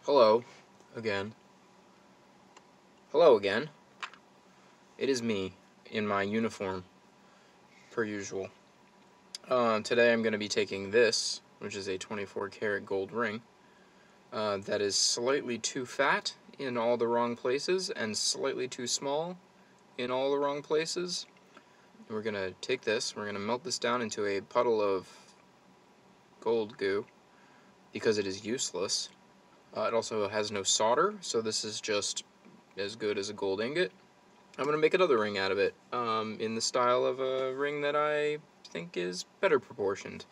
Hello again. Hello again. It is me in my uniform, per usual. Today I'm going to be taking this, which is a 24 karat gold ring, that is slightly too fat in all the wrong places and slightly too small in all the wrong places. We're going to take this, we're going to melt this down into a puddle of gold goo because it is useless. It also has no solder, so this is just as good as a gold ingot. I'm going to make another ring out of it, in the style of a ring that I think is better proportioned.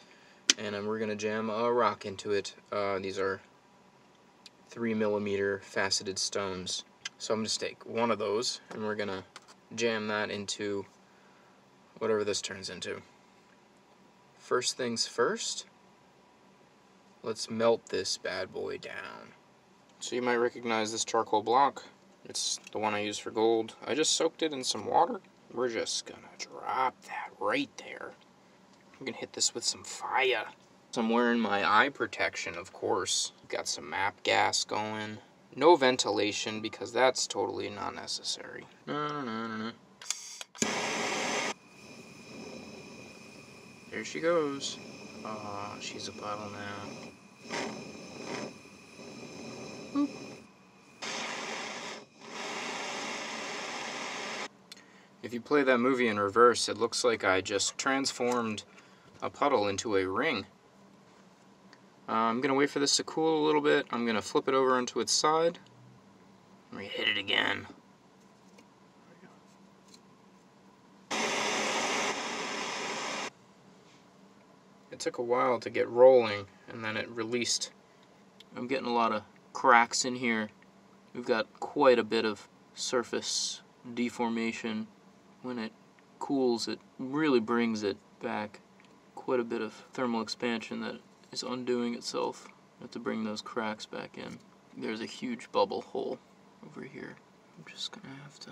And we're going to jam a rock into it. These are 3mm faceted stones. So I'm going to take one of those, and we're going to jam that into whatever this turns into. First things first, let's melt this bad boy down. So you might recognize this charcoal block. It's the one I use for gold. I just soaked it in some water. We're just gonna drop that right there. I'm gonna hit this with some fire. So I'm wearing my eye protection, of course. Got some map gas going. No ventilation, because that's totally not necessary. No. There she goes. Aw, she's a puddle now. Boop. If you play that movie in reverse, it looks like I just transformed a puddle into a ring. I'm going to wait for this to cool a little bit. I'm going to flip it over onto its side. I'm going to hit it again. It took a while to get rolling, and then it released. I'm getting a lot of cracks in here. We've got quite a bit of surface deformation. When it cools, it really brings it back. Quite a bit of thermal expansion that is undoing itself. I have to bring those cracks back in. There's a huge bubble hole over here. I'm just gonna have to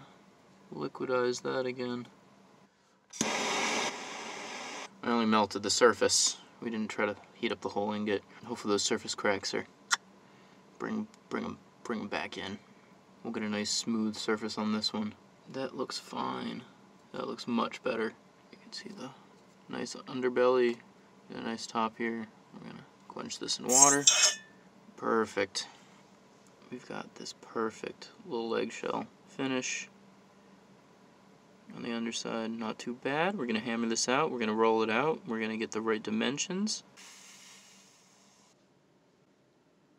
liquidize that again. I only melted the surface. We didn't try to heat up the whole ingot. Hopefully those surface cracks are bring them back in. We'll get a nice smooth surface on this one. That looks fine. That looks much better. You can see the nice underbelly, a nice top here. We're gonna quench this in water. Perfect. We've got this perfect little leg shell finish on the underside. Not too bad. We're gonna hammer this out. We're gonna roll it out. We're gonna get the right dimensions.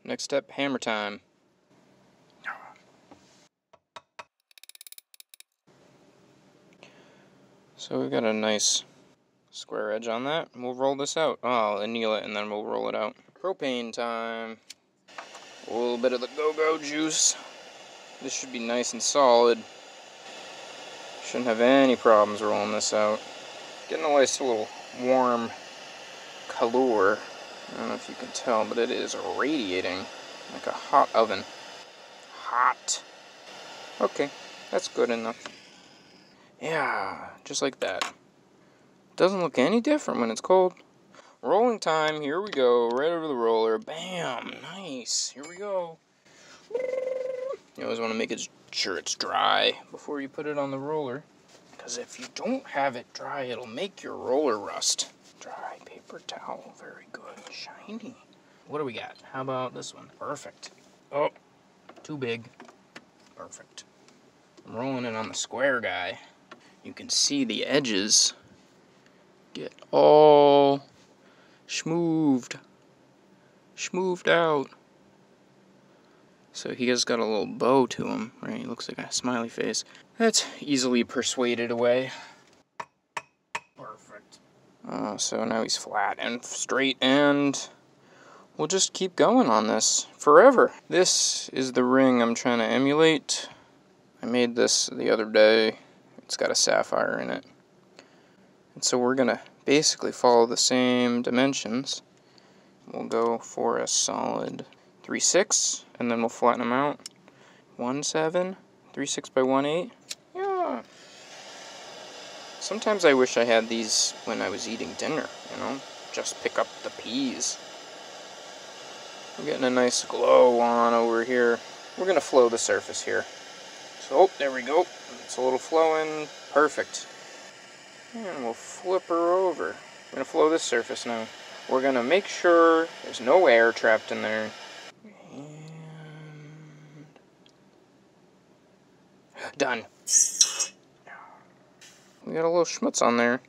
Next step, hammer time. So we've got a nice square edge on that. We'll roll this out. Oh, I'll anneal it and then we'll roll it out. Propane time. A little bit of the go-go juice. This should be nice and solid. Shouldn't have any problems rolling this out. Getting a nice little warm color. I don't know if you can tell, but it is radiating like a hot oven. Hot. Okay, that's good enough. Yeah, just like that. Doesn't look any different when it's cold. Rolling time, here we go, right over the roller. Bam, nice, here we go. You always want to make sure it's dry before you put it on the roller, because if you don't have it dry, it'll make your roller rust. Dry paper towel, very good, shiny. What do we got? How about this one? Perfect. Oh, too big. Perfect. I'm rolling it on the square guy. You can see the edges get all schmooved out. So he has got a little bow to him, right? He looks like a smiley face. That's easily persuaded away. Perfect. So now he's flat and straight, and we'll just keep going on this forever. This is the ring I'm trying to emulate. I made this the other day. It's got a sapphire in it. And so we're gonna basically follow the same dimensions. We'll go for a solid 3/6, and then we'll flatten them out. 1/7, 3/6 by 1/8. Yeah. Sometimes I wish I had these when I was eating dinner, you know? Just pick up the peas. We're getting a nice glow on over here. We're going to flow the surface here. So, oh, there we go. It's a little flowing. Perfect. And we'll flip her over. We're going to flow this surface now. We're going to make sure there's no air trapped in there. And done. We got a little schmutz on there.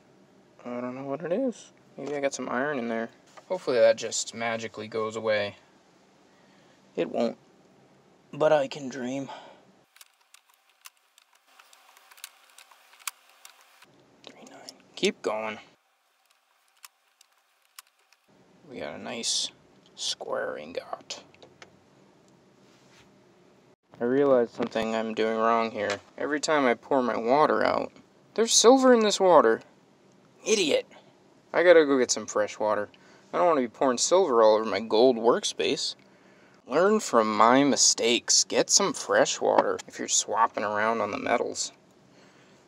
I don't know what it is. Maybe I got some iron in there. Hopefully that just magically goes away. It won't. But I can dream. 3-9. Keep going. We got a nice square ingot. I realized something I'm doing wrong here. Every time I pour my water out, there's silver in this water. Idiot. I gotta go get some fresh water. I don't want to be pouring silver all over my gold workspace. Learn from my mistakes. Get some fresh water if you're swapping around on the metals.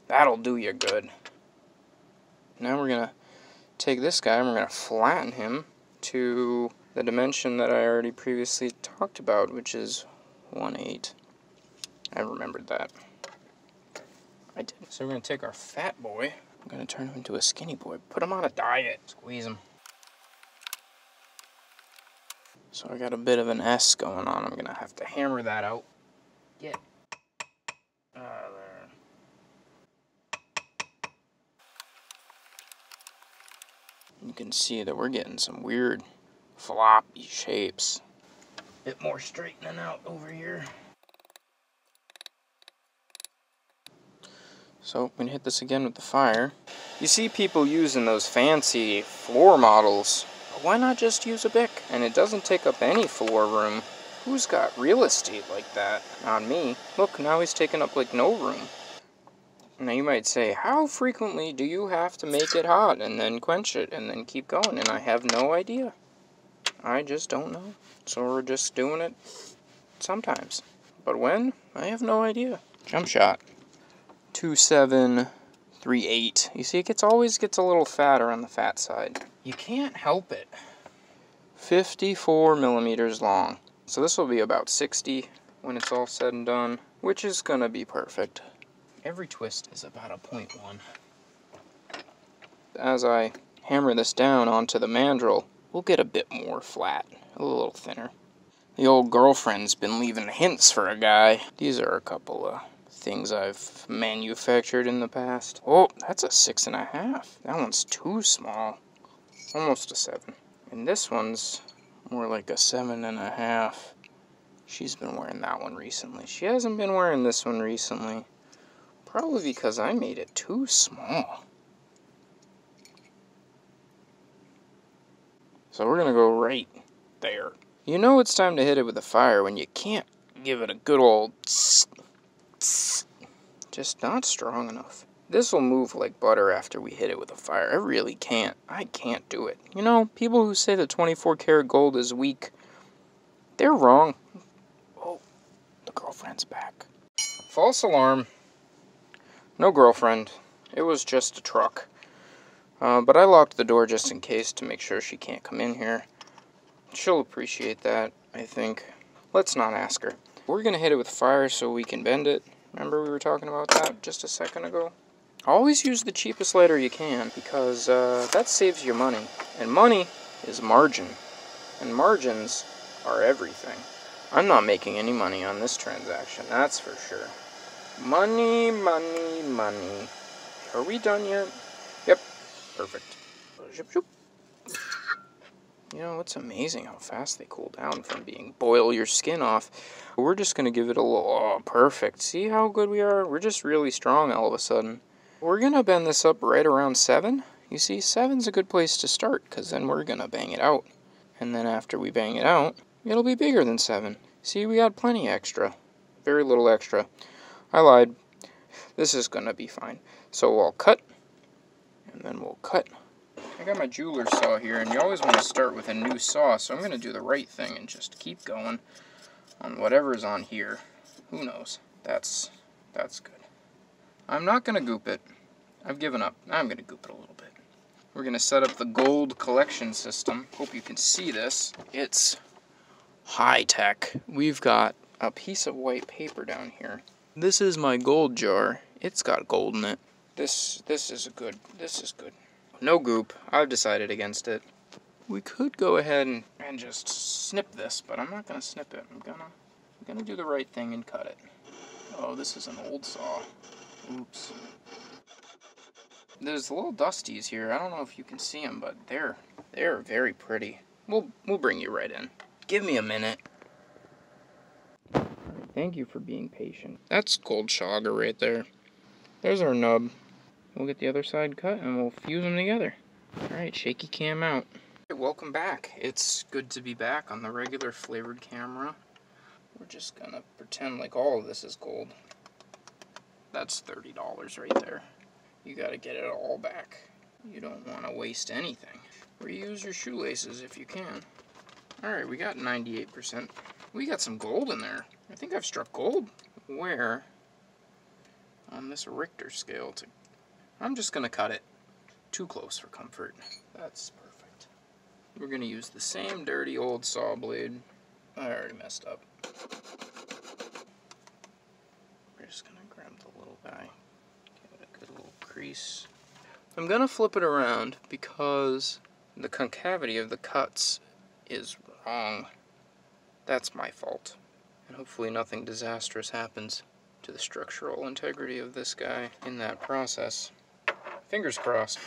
That'll do you good. Now we're gonna take this guy and we're gonna flatten him to the dimension that I already previously talked about, which is 1/8. I remembered that. I did. So we're going to take our fat boy. I'm going to turn him into a skinny boy. Put him on a diet. Squeeze him. So I got a bit of an S going on. I'm going to have to hammer that out. Get there. You can see that we're getting some weird floppy shapes. Bit more straightening out over here. So I'm going to hit this again with the fire. You see people using those fancy floor models, but why not just use a Bic? And it doesn't take up any floor room. Who's got real estate like that? Not me. Look, now he's taking up like no room. Now you might say, how frequently do you have to make it hot and then quench it and then keep going? And I have no idea. I just don't know. So we're just doing it sometimes. But when? I have no idea. Jump shot. 2.738. You see, it always gets a little fatter on the fat side. You can't help it. 54 millimeters long. So this will be about 60 when it's all said and done, which is gonna be perfect. Every twist is about a 0.1. As I hammer this down onto the mandrel, we'll get a bit more flat, a little thinner. The old girlfriend's been leaving hints for a guy. These are a couple of things I've manufactured in the past. Oh, that's a 6.5. That one's too small. Almost a 7. And this one's more like a 7.5. She's been wearing that one recently. She hasn't been wearing this one recently. Probably because I made it too small. So we're gonna go right there. You know it's time to hit it with a fire when you can't give it a good old tss. Just not strong enough. This will move like butter after we hit it with a fire. I really can't. I can't do it. You know, people who say that 24 karat gold is weak, they're wrong. Oh, the girlfriend's back. False alarm. No girlfriend. It was just a truck. But I locked the door just in case to make sure she can't come in here. She'll appreciate that, I think. Let's not ask her. We're going to hit it with fire so we can bend it. Remember we were talking about that just a second ago? Always use the cheapest lighter you can because that saves you money. And money is margin. And margins are everything. I'm not making any money on this transaction, that's for sure. Money, money, money. Are we done yet? Yep. Perfect. You know, it's amazing how fast they cool down from being boil your skin off. We're just going to give it a little, oh, perfect. See how good we are? We're just really strong all of a sudden. We're going to bend this up right around 7. You see, 7's a good place to start because then we're going to bang it out. And then after we bang it out, it'll be bigger than 7. See, we got plenty extra. Very little extra. I lied. This is going to be fine. So I'll cut, and then we'll cut. I got my jeweler's saw here, and you always want to start with a new saw, so I'm going to do the right thing and just keep going on whatever's on here. Who knows? That's good. I'm not going to goop it. I've given up. I'm going to goop it a little bit. We're going to set up the gold collection system. Hope you can see this. It's high tech. We've got a piece of white paper down here. This is my gold jar. It's got gold in it. This is good. This is good. No goop. I've decided against it. We could go ahead and just snip this, but I'm not gonna snip it. I'm gonna do the right thing and cut it. Oh, this is an old saw. Oops. There's little dusties here. I don't know if you can see them, but they're very pretty. We'll bring you right in. Give me a minute. Thank you for being patient. That's gold shogger right there. There's our nub. We'll get the other side cut and we'll fuse them together. Alright, shaky cam out. Welcome back. It's good to be back on the regular flavored camera. We're just gonna pretend like all of this is gold. That's $30 right there. You gotta get it all back. You don't want to waste anything. Reuse your shoelaces if you can. Alright, we got 98%. We got some gold in there. I think I've struck gold. Where on this Richter scale to... I'm just gonna cut it. Too close for comfort. That's perfect. We're gonna use the same dirty old saw blade. I already messed up. We're just gonna grab the little guy. Give it a good little crease. I'm gonna flip it around because the concavity of the cuts is wrong. That's my fault. And hopefully nothing disastrous happens to the structural integrity of this guy in that process. Fingers crossed.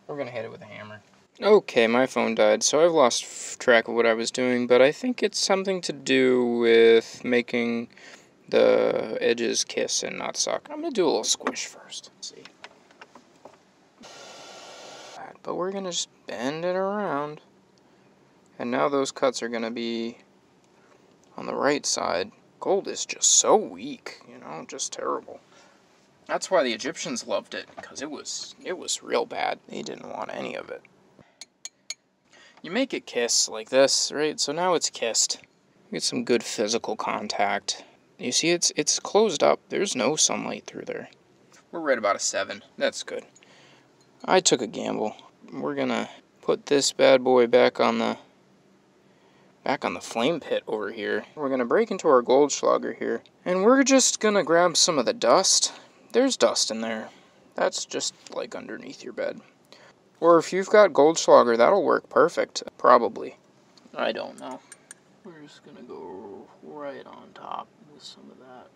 We're gonna hit it with a hammer. Okay, my phone died, so I've lost track of what I was doing, but I think it's something to do with making the edges kiss and not suck. I'm gonna do a little squish first. Let's see. But we're gonna just bend it around. And now those cuts are gonna be on the right side. Gold is just so weak, you know, just terrible. That's why the Egyptians loved it, because it was real bad. They didn't want any of it. You make it kiss like this, right? So now it's kissed. Get some good physical contact. You see, it's closed up. There's no sunlight through there. We're right about a 7. That's good. I took a gamble. We're gonna put this bad boy back on the flame pit over here. We're gonna break into our Goldschlager here, and we're just gonna grab some of the dust. There's dust in there. That's just like underneath your bed. Or if you've got Goldschlager, that'll work perfect. Probably. I don't know. We're just gonna go right on top with some of that.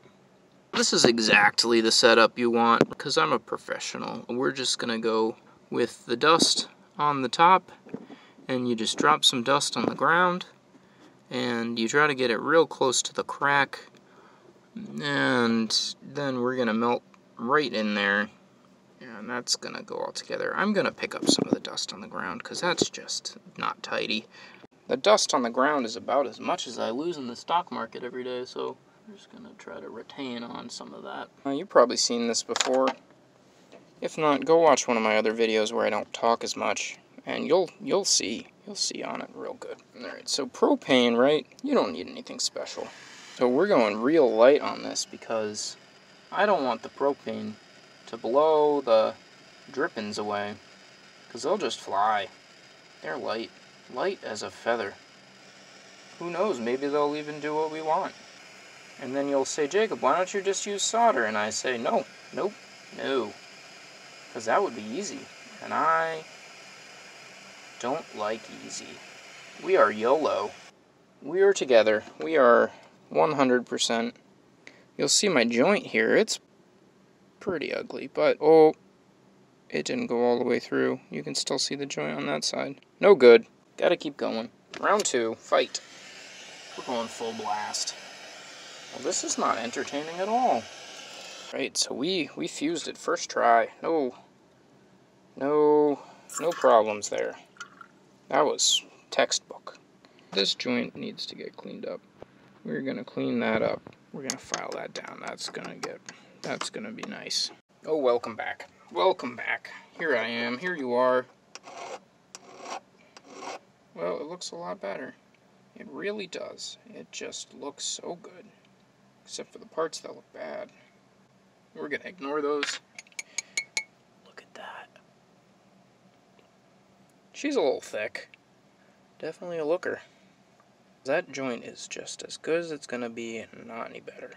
This is exactly the setup you want, because I'm a professional. We're just gonna go with the dust on the top, and you just drop some dust on the ground, and you try to get it real close to the crack, and then we're gonna melt right in there, and that's gonna go all together. I'm gonna pick up some of the dust on the ground, because that's just not tidy. The dust on the ground is about as much as I lose in the stock market every day, so I'm just gonna try to retain on some of that. You've probably seen this before. If not, go watch one of my other videos where I don't talk as much, and you'll see on it real good. Alright, so propane, right? You don't need anything special. So we're going real light on this because I don't want the propane to blow the drippings away, because they'll just fly. They're light as a feather. Who knows, maybe they'll even do what we want. And then you'll say, Jacob, why don't you just use solder? And I say, no, nope, no. Because that would be easy. And I don't like easy. We are YOLO. We are together. We are 100%. You'll see my joint here. It's pretty ugly, but oh, it didn't go all the way through. You can still see the joint on that side. No good. Gotta keep going. Round 2, fight. We're going full blast. Well, this is not entertaining at all. Right, so we fused it first try. No problems there. That was textbook. This joint needs to get cleaned up. We're gonna clean that up. We're gonna file that down. That's gonna be nice. Oh, welcome back. Welcome back. Here I am. Here you are. Well, it looks a lot better. It really does. It just looks so good. Except for the parts that look bad. We're gonna ignore those. Look at that. She's a little thick. Definitely a looker. That joint is just as good as it's gonna be and not any better.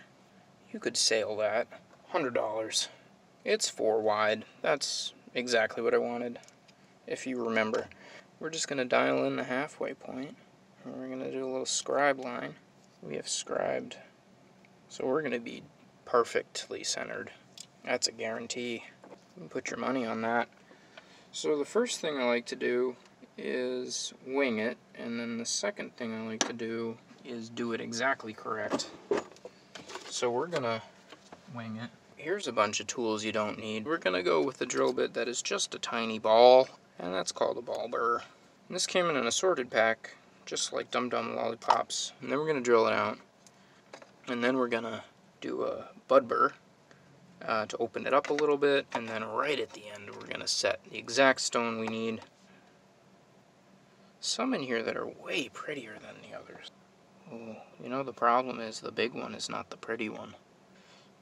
You could sell that. $100. It's 4 wide. That's exactly what I wanted, if you remember. We're just gonna dial in the halfway point, and we're gonna do a little scribe line. We have scribed, so we're gonna be perfectly centered. That's a guarantee. You can put your money on that. So the first thing I like to do is wing it, and then the second thing I like to do is do it exactly correct. So we're gonna wing it. Here's a bunch of tools you don't need. We're gonna go with the drill bit that is just a tiny ball, and that's called a ball burr. And this came in an assorted pack, just like Dum Dum Lollipops. And then we're gonna drill it out, and then we're gonna do a bud burr to open it up a little bit, and then right at the end we're gonna set the exact stone we need. Some in here that are way prettier than the others. Oh, you know, the problem is the big one is not the pretty one.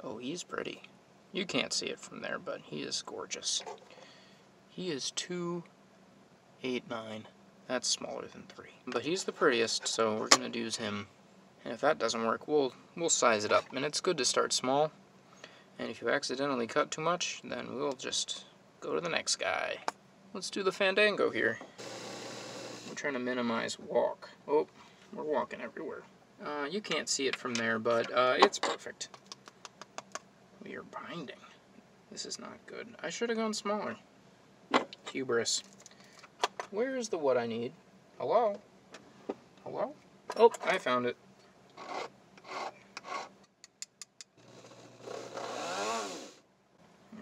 Oh, he's pretty. You can't see it from there, but he is gorgeous. He is 289. That's smaller than 3. But he's the prettiest, so we're gonna use him. And if that doesn't work, we'll size it up. And it's good to start small. And if you accidentally cut too much, then we'll just go to the next guy. Let's do the fandango here. We're trying to minimize walk. Oh, we're walking everywhere. You can't see it from there, but it's perfect. We are binding. This is not good. I should have gone smaller. Hubris. Where is the what I need? Hello? Hello? Oh, I found it.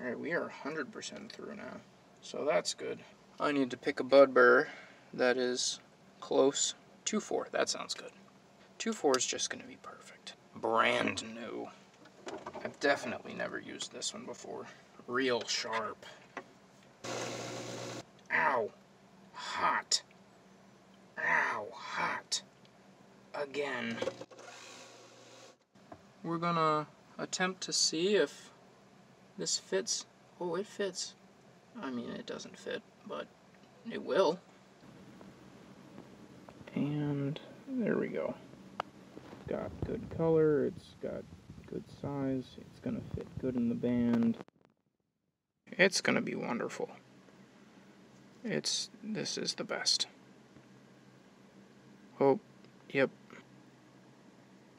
Alright, we are 100% through now. So that's good. I need to pick a bud burr that is close. 2-4, that sounds good. 2-4 is just going to be perfect. Brand new. I've definitely never used this one before. Real sharp. Ow. Hot. Ow. Hot. Again. We're gonna attempt to see if this fits. Oh, it fits. I mean, it doesn't fit, but it will. And there we go. It's got good color, it's got good size, it's gonna fit good in the band. It's gonna be wonderful. This is the best. Oh, yep.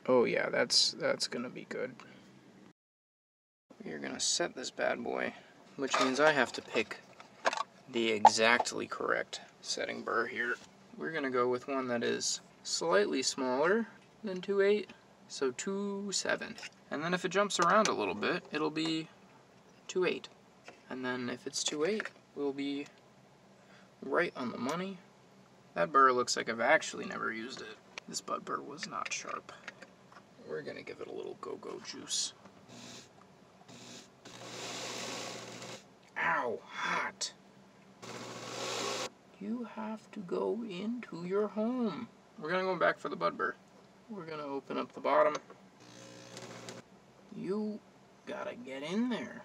Oh yeah, that's gonna be good. We're gonna set this bad boy, which means I have to pick the exactly correct setting burr here. We're gonna go with one that is slightly smaller than 2.8, so 2.7. And then if it jumps around a little bit, it'll be 2.8. And then if it's 2.8, we'll be right on the money. That burr looks like I've actually never used it. This bud burr was not sharp. We're gonna give it a little go-go juice. Ow, hot. You have to go into your home. We're gonna go back for the bud burr. We're gonna open up the bottom. You gotta get in there.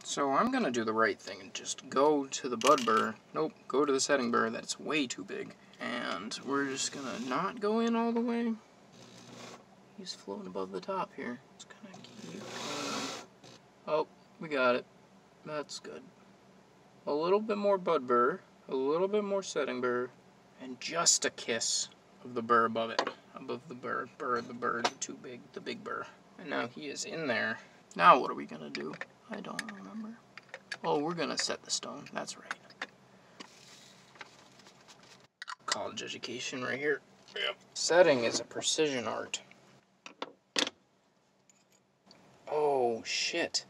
So I'm gonna do the right thing and just go to the bud burr. Nope, go to the setting burr that's way too big. And we're just gonna not go in all the way. He's floating above the top here. It's gonna keep going. Oh, we got it. That's good. A little bit more bud burr, a little bit more setting burr, and just a kiss of the burr above it. Above the burr, too big, the big burr. And now he is in there. Now what are we gonna do? I don't remember. Oh, we're gonna set the stone. That's right. College education right here. Yep. Setting is a precision art. Oh, shit.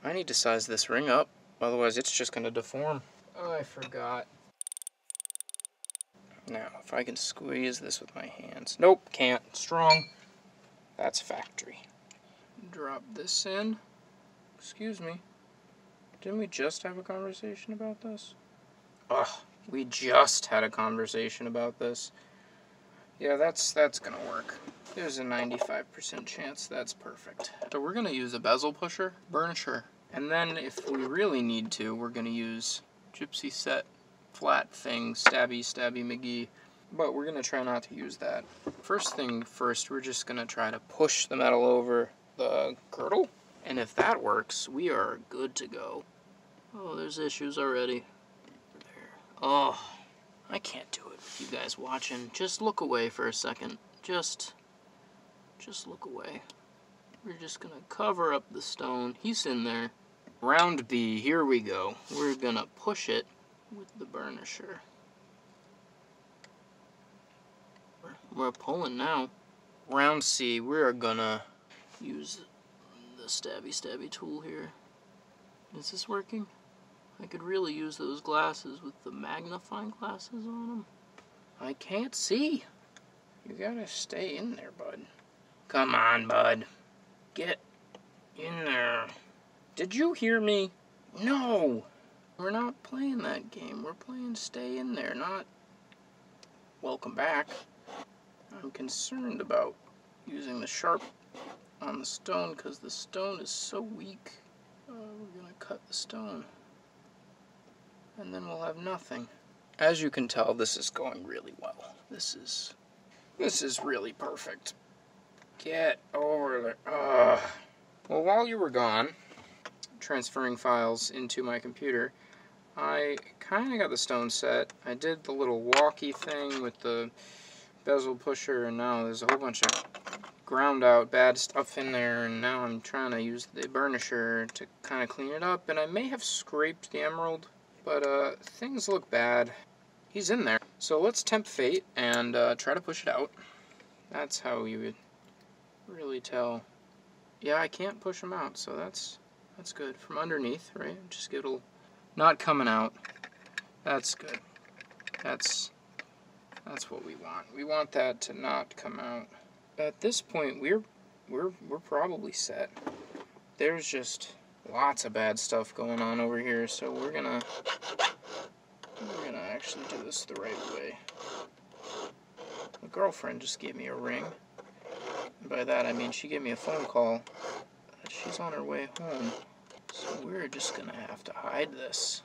I need to size this ring up, otherwise it's just gonna deform. Oh, I forgot. Now, if I can squeeze this with my hands. Nope, can't. Strong. That's factory. Drop this in. Excuse me. Didn't we just have a conversation about this? Ugh, we just had a conversation about this. Yeah, that's gonna work. There's a 95% chance that's perfect. So we're gonna use a bezel burnisher. And then if we really need to, we're gonna use gypsy set flat thing, stabby McGee. But we're gonna try not to use that. First thing first, we're just gonna try to push the metal over the girdle. And if that works, we are good to go. Oh, there's issues already. There. Oh, I can't do it with you guys watching. Just look away for a second. Just look away. We're just gonna cover up the stone. He's in there. Round B, here we go. We're gonna push it with the burnisher. We're pulling now. Round C, we're gonna use the stabby tool here. Is this working? I could really use those glasses with the magnifying glasses on them. I can't see. You gotta stay in there, bud. Come on, bud. Get in there. Did you hear me? No! We're not playing that game. We're playing stay in there, not welcome back. I'm concerned about using the sharp on the stone because the stone is so weak. We're gonna cut the stone and then we'll have nothing. As you can tell, this is going really well. This is really perfect. Get over there. Well, while you were gone, transferring files into my computer, I kind of got the stone set. I did the little walkie thing with the bezel pusher, and now there's a whole bunch of ground out bad stuff in there, and now I'm trying to use the burnisher to kind of clean it up, and I may have scraped the emerald, but things look bad. He's in there. So let's tempt fate and try to push it out. That's how you would really tell. Yeah, I can't push him out, so that's good. From underneath, right? Just get a little, not coming out. That's good. That's what we want. We want that to not come out. At this point, we're probably set. There's just lots of bad stuff going on over here, so we're gonna actually do this the right way. My girlfriend just gave me a ring. And by that I mean she gave me a phone call that she's on her way home. So we're just gonna have to hide this.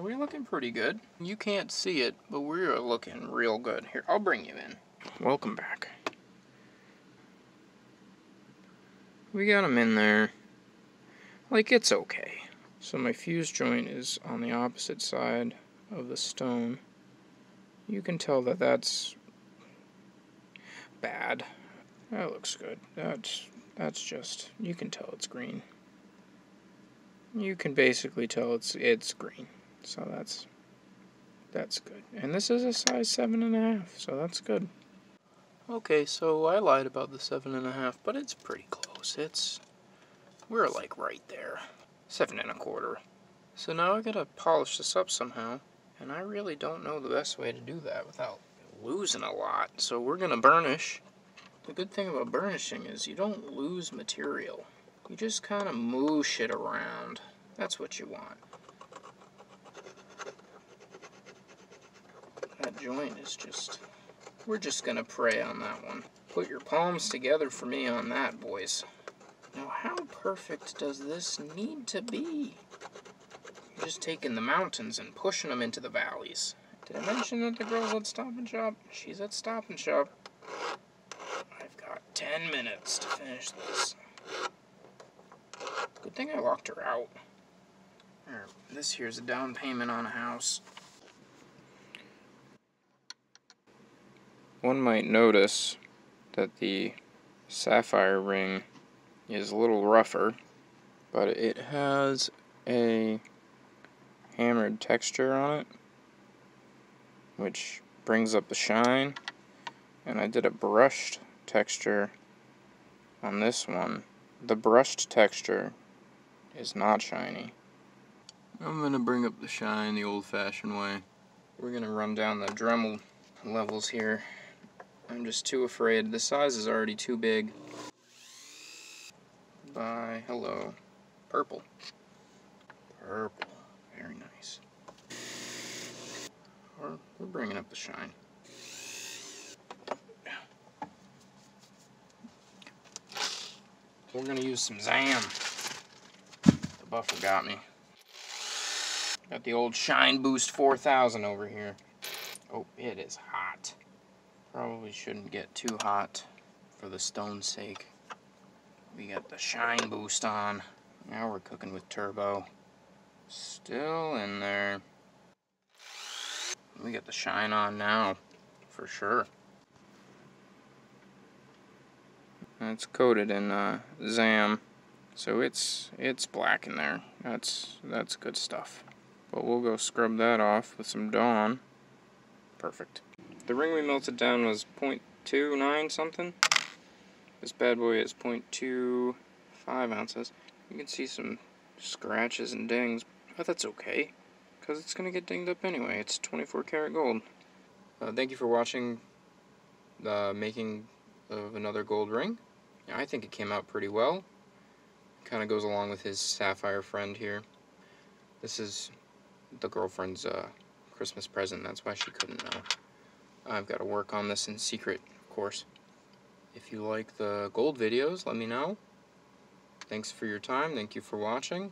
We're looking pretty good. You can't see it, but we're looking real good. Here, I'll bring you in. Welcome back. We got him in there. Like, it's okay. So my fuse joint is on the opposite side of the stone. You can tell that that's bad. That looks good. That's just, you can tell it's green. You can basically tell it's green. So that's good. And this is a size 7.5, so that's good. Okay, so I lied about the 7.5, but it's pretty close. We're like right there. 7.25. So now I gotta polish this up somehow, and I really don't know the best way to do that without losing a lot. So we're gonna burnish. The good thing about burnishing is you don't lose material. You just kind of moosh it around. That's what you want. That joint is just... We're just gonna pray on that one. Put your palms together for me on that, boys. Now, how perfect does this need to be? You're just taking the mountains and pushing them into the valleys. Did I mention that the girl's at Stop and Shop? She's at Stop and Shop. I've got 10 minutes to finish this. Good thing I locked her out. This here's a down payment on a house. One might notice that the sapphire ring is a little rougher, but it has a hammered texture on it, which brings up the shine, and I did a brushed texture on this one. The brushed texture is not shiny. I'm going to bring up the shine the old-fashioned way. We're going to run down the Dremel levels here. I'm just too afraid. The size is already too big. Bye. Hello. Purple. Purple. Very nice. We're bringing up the shine. We're going to use some Zam. The buffer got me. Got the old Shine Boost 4000 over here. Oh, it is hot. Probably shouldn't get too hot for the stone's sake. We got the Shine Boost on. Now we're cooking with turbo. Still in there. We got the shine on now, for sure. And it's coated in Zam, so it's black in there. That's good stuff. But we'll go scrub that off with some Dawn. Perfect. The ring we melted down was 0.29 something. This bad boy is 0.25 ounces. You can see some scratches and dings, but that's okay, because it's going to get dinged up anyway. It's 24 karat gold. Thank you for watching the making of another gold ring. Yeah, I think it came out pretty well. Kind of goes along with his sapphire friend here. This is the girlfriend's Christmas present. That's why she couldn't know. I've got to work on this in secret, of course. If you like the gold videos, let me know. Thanks for your time. Thank you for watching.